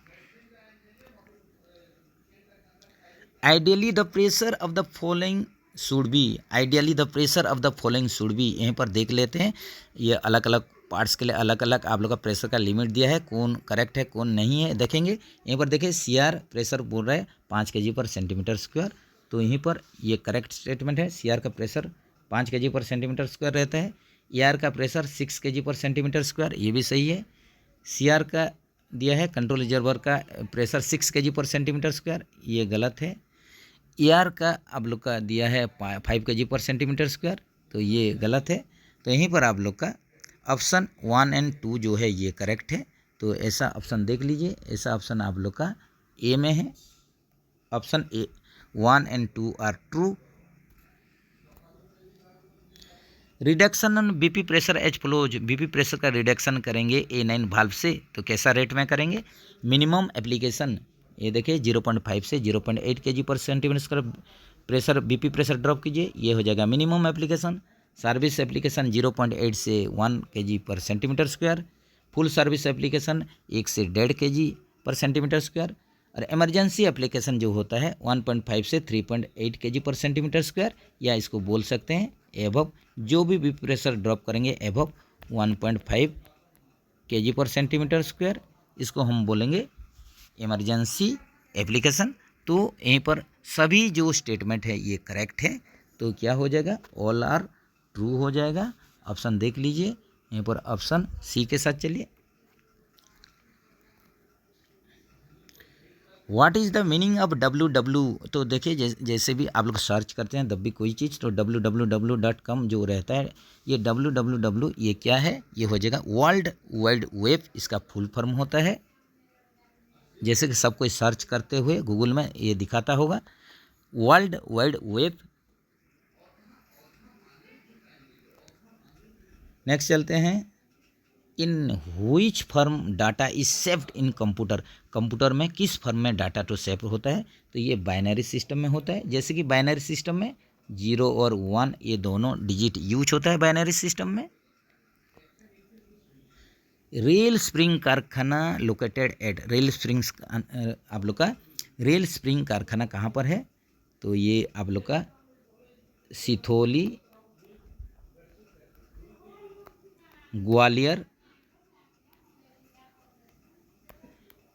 Ideally the pressure of the following should be, ideally the pressure of the following should be, यहीं पर देख लेते हैं। ये अलग अलग पार्ट्स के लिए अलग अलग आप लोग का प्रेशर का लिमिट दिया है, कौन करेक्ट है कौन नहीं है देखेंगे। यहीं पर देखिए सीआर प्रेशर बोल रहा है 5 kg पर सेंटीमीटर स्क्वायर, तो यहीं पर ये करेक्ट स्टेटमेंट है। सीआर का प्रेशर 5 kg पर सेंटीमीटर स्क्वायर रहता है। एआर का प्रेशर 6 kg पर सेंटीमीटर स्क्वायर, ये भी सही है। सीआर का दिया है कंट्रोल रिजर्वर का प्रेशर 6 kg पर सेंटीमीटर स्क्वायर, ये गलत है। एआर का आप लोग का दिया है 5 kg पर सेंटीमीटर स्क्वायर, तो ये गलत है। तो यहीं पर आप लोग का ऑप्शन 1 और 2 जो है ये करेक्ट है। तो ऐसा ऑप्शन देख लीजिए, ऐसा ऑप्शन आप लोग का ए में है। ऑप्शन ए 1 और 2 are true. Reduction on BP pressure as follows, BP pressure का रिडक्शन करेंगे A9 वाल्व से, तो कैसा रेट में करेंगे। मिनिमम एप्लीकेशन ये देखिए 0.5 से 0.8 kg पर centimetre square pressure BP pressure drop कीजिए, ये हो जाएगा मिनिमम एप्लीकेशन। सर्विस एप्लीकेशन 0.8 से 1 kg पर centimetre square. Full service application 1 से 1.5 kg पर सेंटीमीटर स्क्वायर। और इमरजेंसी एप्लीकेशन जो होता है 1.5 से 3.8 kg पर सेंटीमीटर स्क्वायर, या इसको बोल सकते हैं एबव, जो भी बीपी प्रेशर ड्रॉप करेंगे एबव 1.5 kg पर सेंटीमीटर स्क्वायर, इसको हम बोलेंगे इमरजेंसी एप्लीकेशन। तो यहीं पर सभी जो स्टेटमेंट है ये करेक्ट है, तो क्या हो जाएगा ऑल आर ट्रू हो जाएगा। ऑप्शन देख लीजिए, यहीं पर ऑप्शन सी के साथ चलिए। What is the meaning of www, तो देखिए जैसे भी आप लोग सर्च करते हैं तब भी कोई चीज़, तो www.com जो रहता है, ये www ये क्या है, ये हो जाएगा वर्ल्ड वाइड वेब, इसका फुल फॉर्म होता है। जैसे कि सब कोई सर्च करते हुए गूगल में ये दिखाता होगा वर्ल्ड वाइड वेब। नेक्स्ट चलते हैं, इन which form data is saved in computer, computer में किस फॉर्म में डाटा तो सेव होता है, तो ये बाइनरी सिस्टम में होता है। जैसे कि बाइनरी सिस्टम में 0 और 1 ये दोनों डिजिट यूज होता है बाइनरी सिस्टम में। रेल स्प्रिंग कारखाना लोकेटेड एट, रेल स्प्रिंग्स आप लोग का रेल स्प्रिंग कारखाना कहाँ पर है, तो ये आप लोग का सिथौली ग्वालियर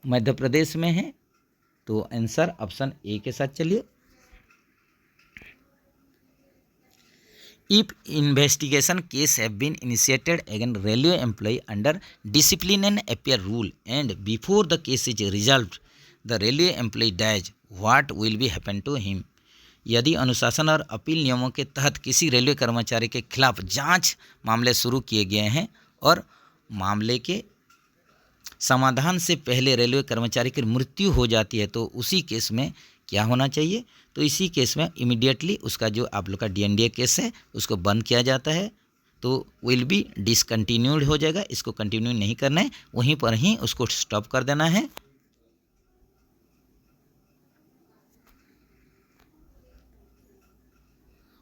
मध्य प्रदेश में है। तो आंसर ऑप्शन ए के साथ चलिए। If investigation case have been initiated against railway employee under discipline and affair rule and before the case is resolved the railway employee dies, what will be happen to him. यदि अनुशासन और appeal नियमों के तहत किसी railway कर्मचारी के खिलाफ जांच मामले शुरू किए गए हैं और मामले के समाधान से पहले रेलवे कर्मचारी की मृत्यु हो जाती है, तो उसी केस में क्या होना चाहिए, तो इसी केस में इमीडिएटली उसका जो आप लोग का डीएनडीए केस है उसको बंद किया जाता है, तो विल बी डिसकंटिन्यूड हो जाएगा। इसको कंटिन्यू नहीं करना है, वहीं पर ही उसको स्टॉप कर देना है।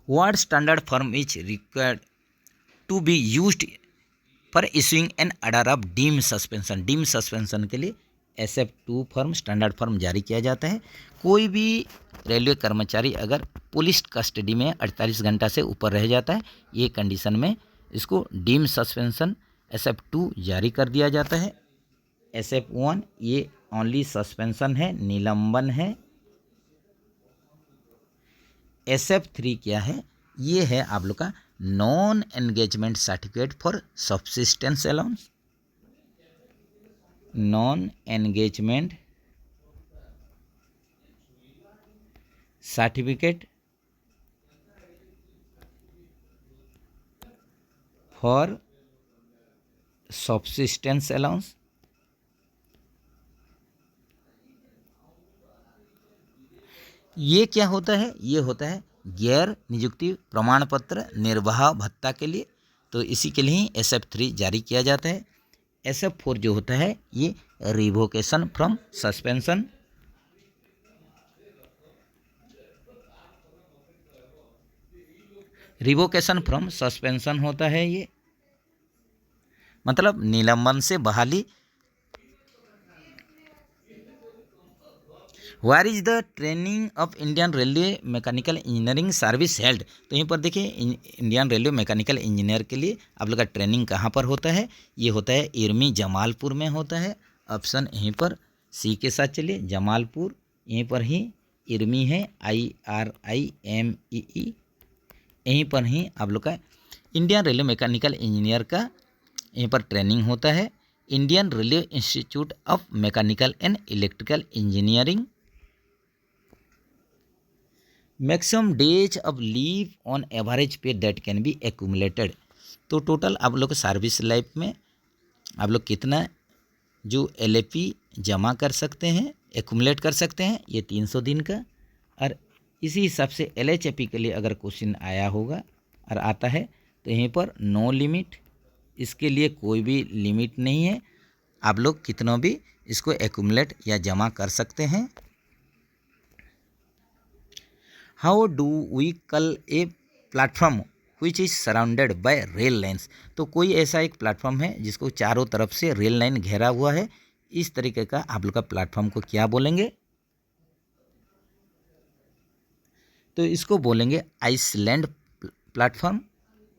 What standard form is required to be used for issuing an order of deem suspension, deem suspension के लिए SF2 फॉर्म स्टैंडर्ड फॉर्म जारी किया जाता है। कोई भी रेलवे कर्मचारी अगर पुलिस कस्टडी में 48 घंटा से ऊपर रह जाता है, ये कंडीशन में इसको डीम सस्पेंशन SF2 जारी कर दिया जाता है। SF1 ये ओनली सस्पेंशन है, निलंबन है। SF3 क्या है, ये है आप लोग का non engagement certificate for subsistence allowance, non engagement certificate for subsistence allowance. ये क्या होता है? ये होता है गैर नियुक्ति प्रमाण पत्र निर्वाह भत्ता के लिए। तो इसी के लिए ही SF3 जारी किया जाता है। SF4 जो होता है ये revocation from suspension. Revocation from suspension होता है ये, मतलब निलंबन से बहाली। Where is the training of Indian railway mechanical engineering service held. तो यहीं पर देखिए इंडियन रेलवे मैकेनिकल इंजीनियर के लिए आप लोग का ट्रेनिंग कहाँ पर होता है? ये होता है इरमी जमालपुर में होता है। ऑप्शन यहीं पर सी के साथ चलिए, जमालपुर, यहीं पर ही इरमी है, IRIMEE, यहीं पर ही आप लोग का इंडियन रेलवे मैकेनिकल इंजीनियर का यहीं पर ट्रेनिंग होता है। Indian railway institute of mechanical and electrical engineering. Maximum days of leave on average पे दैट कैन बी एक्यूमुलेटेड। तो टोटल आप लोग सर्विस लाइफ में आप लोग कितना जो LAP जमा कर सकते हैं, एक्यूमुलेट कर सकते हैं, ये 300 दिन का। और इसी हिसाब से LHAP के लिए अगर क्वेश्चन आया होगा और आता है तो यहीं पर नो लिमिट, इसके लिए कोई भी लिमिट नहीं है, आप लोग कितना भी इसको एक्यूमुलेट या जमा कर सकते हैं। How do we call a platform which is surrounded by rail lines. तो कोई ऐसा एक प्लेटफॉर्म है जिसको चारों तरफ से रेल लाइन घेरा हुआ है, इस तरीके का आप लोग का प्लेटफॉर्म को क्या बोलेंगे? तो इसको बोलेंगे आइसलैंड प्लेटफॉर्म।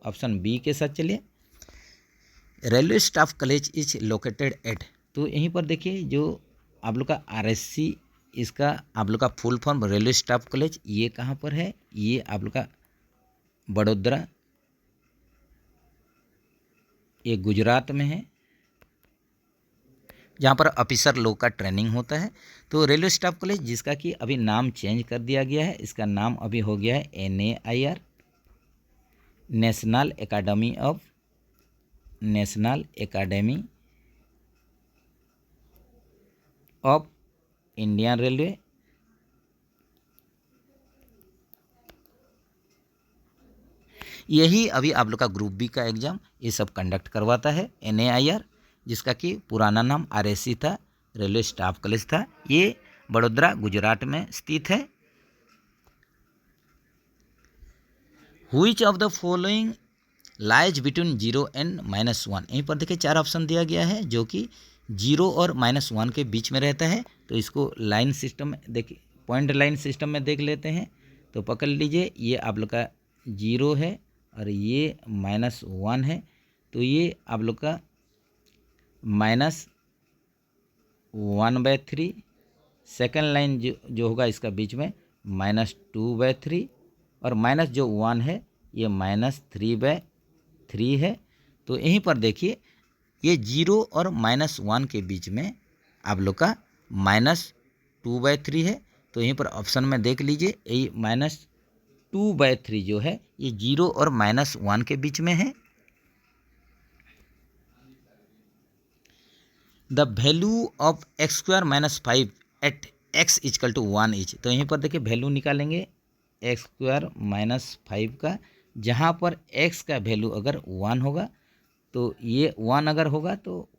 ऑप्शन बी के साथ चलिए। Railway staff college is located at. तो यहीं पर देखिए जो आप लोग का RSC, इसका आप लोग का full form railway staff college, ये कहाँ पर है? ये आप लोग का बड़ोदरा, ये गुजरात में है, जहाँ पर ऑफिसर लोग का ट्रेनिंग होता है। तो रेलवे स्टाफ कॉलेज जिसका कि अभी नाम चेंज कर दिया गया है, इसका नाम अभी हो गया है NAIR, national academy of Indian railway. यही अभी आप लोग का ग्रुप बी का एग्ज़ाम ये सब कंडक्ट करवाता है NAIR, जिसका कि पुराना नाम RSC था, रेलवे स्टाफ कॉलेज था। ये बड़ोदरा गुजरात में स्थित है। Which of the following lies between 0 and -1। यहीं पर देखिए 4 ऑप्शन दिया गया है जो कि 0 और -1 के बीच में रहता है। तो इसको लाइन सिस्टम में देखिए, पॉइंट लाइन सिस्टम में देख लेते हैं। तो पकड़ लीजिए, ये आप लोग का 0 है और ये -1 है। तो ये आप लोग का -1/3। सेकेंड लाइन जो होगा इसका बीच में -2/3, और माइनस जो 1 है ये -3/3 है। तो यहीं पर देखिए ये 0 और -1 के बीच में आप लोग का -2/3 है। तो यहीं पर ऑप्शन में देख लीजिए, ये -2/3 जो है ये 0 और -1 के बीच में है। The value of x² - 5 at x = 1 is. तो यहीं पर देखिए वैल्यू निकालेंगे x² - 5 का, जहाँ पर x का वैल्यू अगर 1 होगा तो ये 1 अगर होगा तो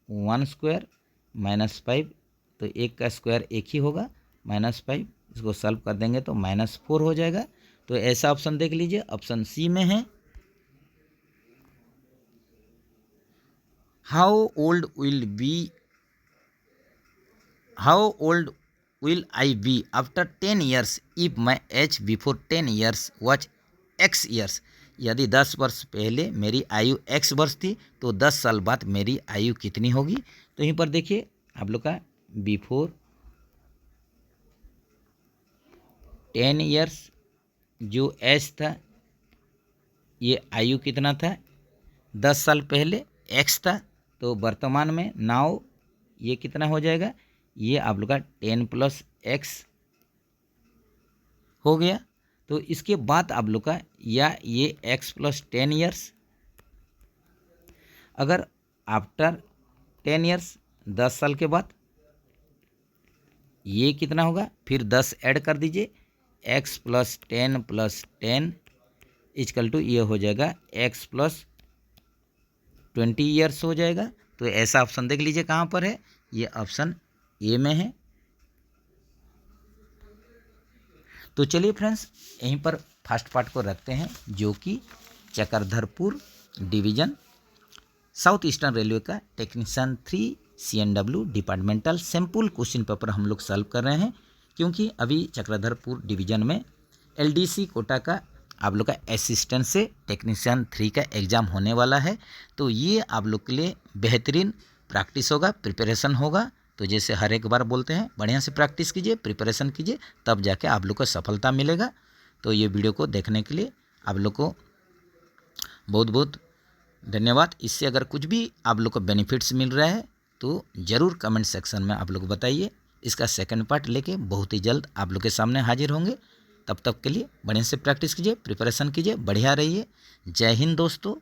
1² - 5, तो एक का स्क्वायर एक ही होगा -5, इसको सॉल्व कर देंगे तो -4 हो जाएगा। तो ऐसा ऑप्शन देख लीजिए, ऑप्शन सी में है। How old will I be after 10 years if my age before 10 years was x years. यदि 10 वर्ष पहले मेरी आयु x वर्ष थी तो 10 साल बाद मेरी आयु कितनी होगी? तो यहीं पर देखिए आप लोग का बिफोर 10 ईयर्स जो एज था, ये आयु कितना था? 10 साल पहले x था, तो वर्तमान में नाउ ये कितना हो जाएगा? ये आप लोग का 10 + x हो गया। तो इसके बाद आप लोग का या ये x + 10 ईयर्स, अगर आफ्टर 10 ईयर्स 10 साल के बाद ये कितना होगा? फिर 10 ऐड कर दीजिए, x plus 10 plus 10 equal to ये हो जाएगा x प्लस 20 ईयर्स हो जाएगा। तो ऐसा ऑप्शन देख लीजिए कहाँ पर है, ये ऑप्शन ए में है। तो चलिए फ्रेंड्स यहीं पर फर्स्ट पार्ट को रखते हैं, जो कि Chakradharpur division South Eastern Railway का technician 3 CNW departmental simple question paper हम लोग सॉल्व कर रहे हैं, क्योंकि अभी चक्रधरपुर डिवीजन में LDC कोटा का आप लोग का असिस्टेंट से टेक्नीशियन 3 का एग्ज़ाम होने वाला है। तो ये आप लोग के लिए बेहतरीन प्रैक्टिस होगा, प्रिपरेशन होगा। तो जैसे हर एक बार बोलते हैं, बढ़िया से प्रैक्टिस कीजिए, प्रिपरेशन कीजिए, तब जाके आप लोग को सफलता मिलेगा। तो ये वीडियो को देखने के लिए आप लोग को बहुत बहुत धन्यवाद। इससे अगर कुछ भी आप लोग को बेनिफिट्स मिल रहा है तो ज़रूर कमेंट सेक्शन में आप लोग बताइए। इसका सेकंड पार्ट लेके बहुत ही जल्द आप लोग के सामने हाजिर होंगे। तब तक के लिए बढ़िया से प्रैक्टिस कीजिए, प्रिपरेशन कीजिए, बढ़िया रहिए। जय हिंद दोस्तों।